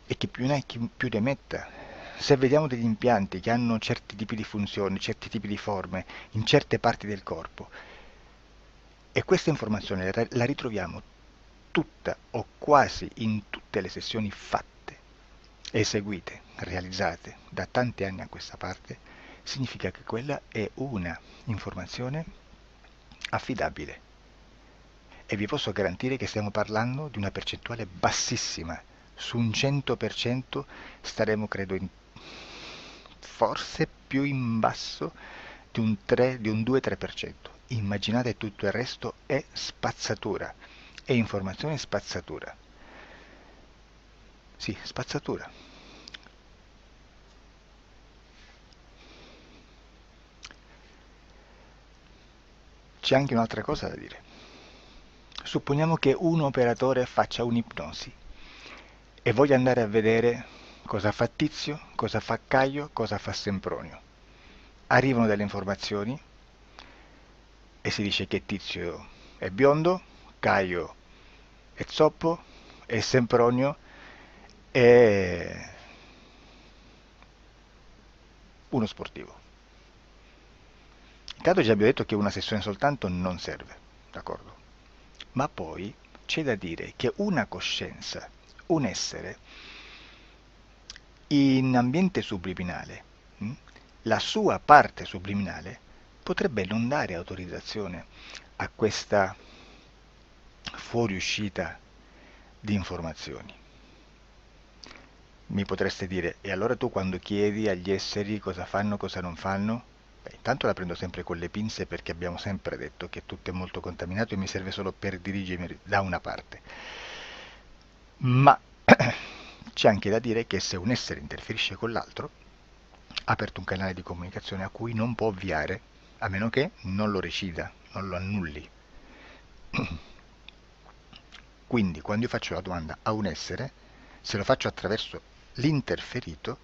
e chi più ne ha chi più ne metta. Se vediamo degli impianti che hanno certi tipi di funzioni, certi tipi di forme in certe parti del corpo, e questa informazione la ritroviamo tutta o quasi in tutte le sessioni fatte, eseguite, realizzate da tanti anni a questa parte, significa che quella è una informazione affidabile. E vi posso garantire che stiamo parlando di una percentuale bassissima. Su un 100% staremo, credo, forse più in basso di un 2-3%. Immaginate, tutto il resto è spazzatura, è informazione spazzatura. Sì, spazzatura. C'è anche un'altra cosa da dire. Supponiamo che un operatore faccia un'ipnosi e voglia andare a vedere cosa fa Tizio, cosa fa Caio, cosa fa Sempronio. Arrivano delle informazioni e si dice che Tizio è biondo, Caio è zoppo e Sempronio è uno sportivo. Intanto già abbiamo detto che una sessione soltanto non serve, d'accordo? Ma poi c'è da dire che una coscienza, un essere, in ambiente subliminale, la sua parte subliminale potrebbe non dare autorizzazione a questa fuoriuscita di informazioni. Mi potreste dire, e allora tu quando chiedi agli esseri cosa fanno, cosa non fanno, Beh, intanto la prendo sempre con le pinze perché abbiamo sempre detto che tutto è molto contaminato e mi serve solo per dirigermi da una parte. Ma c'è anche da dire che se un essere interferisce con l'altro, ha aperto un canale di comunicazione a cui non può ovviare, a meno che non lo recida, non lo annulli. Quindi, quando io faccio la domanda a un essere, se lo faccio attraverso l'interferito,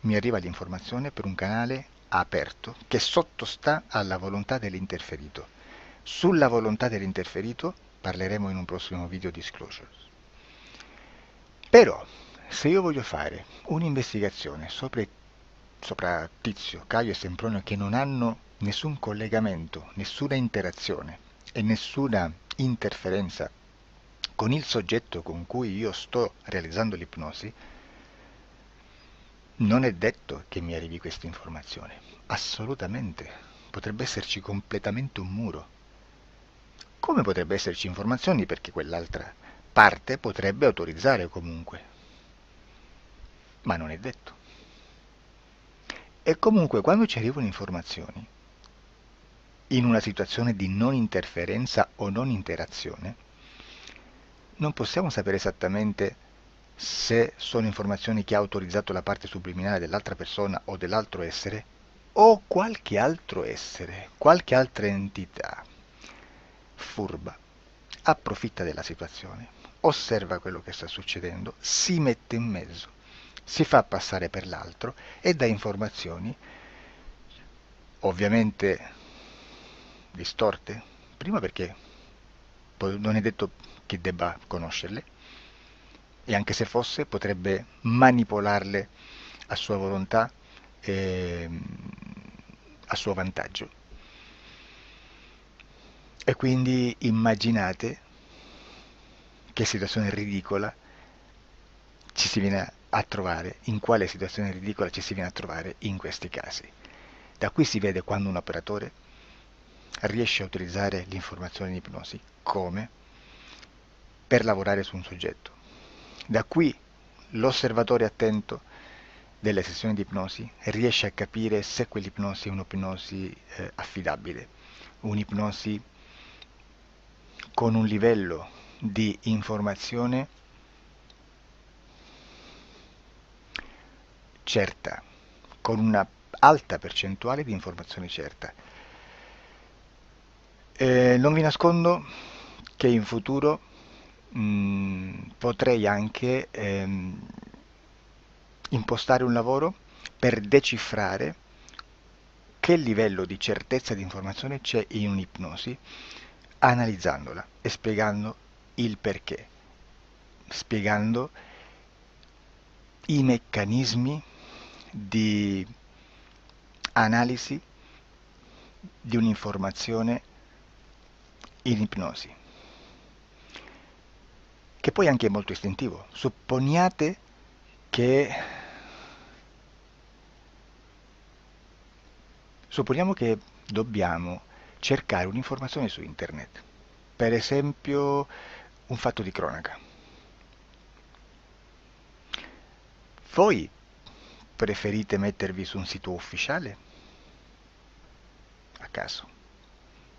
mi arriva l'informazione per un canale aperto che sottostà alla volontà dell'interferito. Sulla volontà dell'interferito parleremo in un prossimo video disclosures. Però, se io voglio fare un'investigazione sopra Tizio, Caio e Sempronio che non hanno nessun collegamento, nessuna interazione e nessuna interferenza con il soggetto con cui io sto realizzando l'ipnosi, non è detto che mi arrivi questa informazione. Assolutamente. Potrebbe esserci completamente un muro. Come potrebbe esserci informazioni perché quell'altra parte potrebbe autorizzare comunque. Ma non è detto. E comunque quando ci arrivano informazioni, in una situazione di non interferenza o non interazione, non possiamo sapere esattamente se sono informazioni che ha autorizzato la parte subliminale dell'altra persona o dell'altro essere, o qualche altro essere, qualche altra entità furba, approfitta della situazione, osserva quello che sta succedendo, si mette in mezzo, si fa passare per l'altro e dà informazioni, ovviamente distorte, prima perché non è detto che debba conoscerle, e anche se fosse potrebbe manipolarle a sua volontà e a suo vantaggio. E quindi immaginate che situazione ridicola ci si viene a trovare, in quale situazione ridicola ci si viene a trovare in questi casi. Da qui si vede quando un operatore riesce a utilizzare l'informazione in ipnosi come per lavorare su un soggetto. Da qui l'osservatore attento delle sessioni di ipnosi riesce a capire se quell'ipnosi è un'ipnosi affidabile, un'ipnosi con un livello di informazione certa, con una alta percentuale di informazione certa. Non vi nascondo che in futuro potrei anche impostare un lavoro per decifrare che livello di certezza di informazione c'è in un'ipnosi, analizzandola e spiegando il perché, spiegando i meccanismi di analisi di un'informazione in ipnosi, che poi anche è molto istintivo. Supponiamo che dobbiamo cercare un'informazione su internet, per esempio un fatto di cronaca. Voi preferite mettervi su un sito ufficiale? A caso.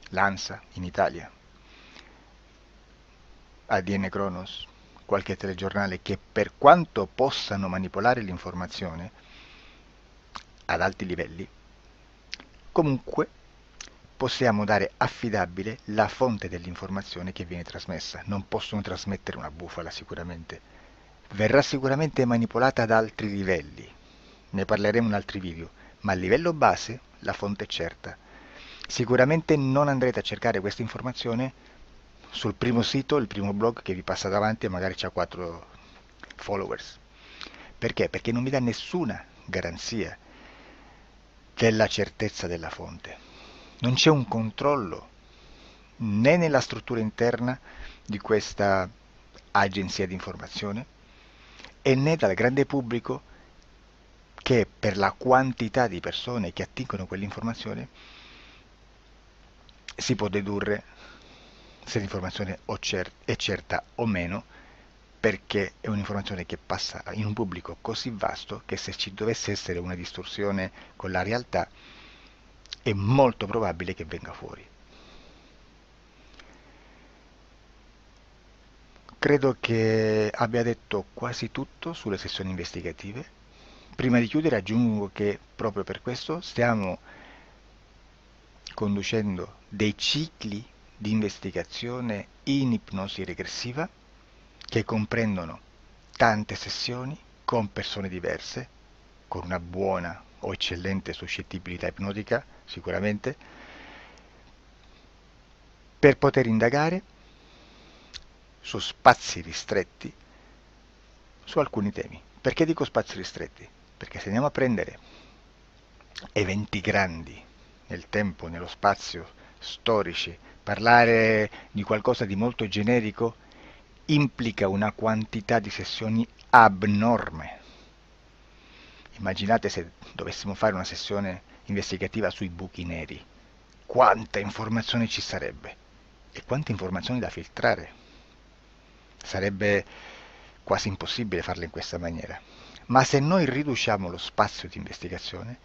L'ANSA in Italia, ADN Kronos, qualche telegiornale che per quanto possano manipolare l'informazione ad alti livelli, comunque possiamo dare affidabile la fonte dell'informazione che viene trasmessa. Non possono trasmettere una bufala sicuramente. Verrà sicuramente manipolata ad altri livelli. Ne parleremo in altri video, ma a livello base la fonte è certa. Sicuramente non andrete a cercare questa informazione sul primo sito, il primo blog che vi passa davanti e magari c'ha 4 followers. Perché? Perché non vi dà nessuna garanzia della certezza della fonte. Non c'è un controllo né nella struttura interna di questa agenzia di informazione e né dal grande pubblico che per la quantità di persone che attingono quell'informazione si può dedurre se l'informazione è certa o meno, perché è un'informazione che passa in un pubblico così vasto che se ci dovesse essere una distorsione con la realtà è molto probabile che venga fuori. Credo che abbia detto quasi tutto sulle sessioni investigative. Prima di chiudere aggiungo che proprio per questo stiamo conducendo dei cicli di investigazione in ipnosi regressiva che comprendono tante sessioni con persone diverse, con una buona o eccellente suscettibilità ipnotica, sicuramente, per poter indagare su spazi ristretti su alcuni temi. Perché dico spazi ristretti? Perché se andiamo a prendere eventi grandi nel tempo, nello spazio, storici, parlare di qualcosa di molto generico implica una quantità di sessioni abnorme. Immaginate se dovessimo fare una sessione investigativa sui buchi neri, quanta informazione ci sarebbe e quante informazioni da filtrare. Sarebbe quasi impossibile farla in questa maniera. Ma se noi riduciamo lo spazio di investigazione,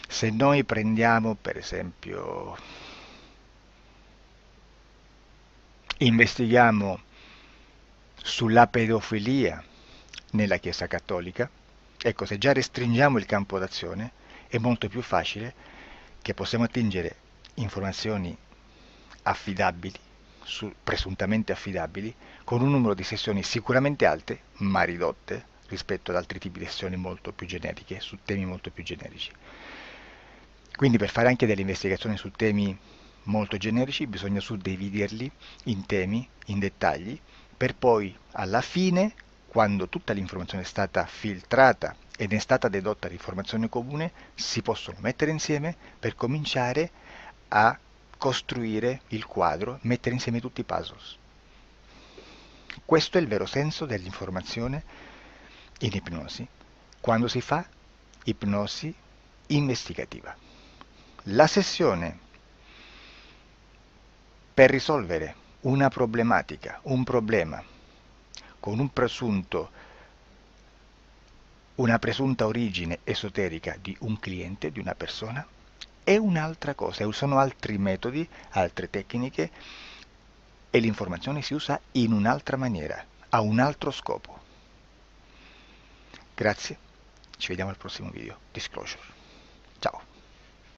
se noi prendiamo per esempio, investighiamo sulla pedofilia nella Chiesa Cattolica, ecco, se già restringiamo il campo d'azione, è molto più facile che possiamo attingere informazioni affidabili, presuntamente affidabili, con un numero di sessioni sicuramente alte, ma ridotte rispetto ad altri tipi di sessioni molto più generiche, su temi molto più generici. Quindi per fare anche delle investigazioni su temi molto generici bisogna suddividerli in temi, in dettagli, per poi alla fine, quando tutta l'informazione è stata filtrata ed è stata dedotta l'informazione comune, si possono mettere insieme per cominciare a costruire il quadro, mettere insieme tutti i puzzles. Questo è il vero senso dell'informazione in ipnosi, quando si fa ipnosi investigativa. La sessione per risolvere una problematica, un problema, con una presunta origine esoterica di un cliente, di una persona, è un'altra cosa, sono altri metodi, altre tecniche e l'informazione si usa in un'altra maniera, ha un altro scopo. Grazie, ci vediamo al prossimo video. Disclosure.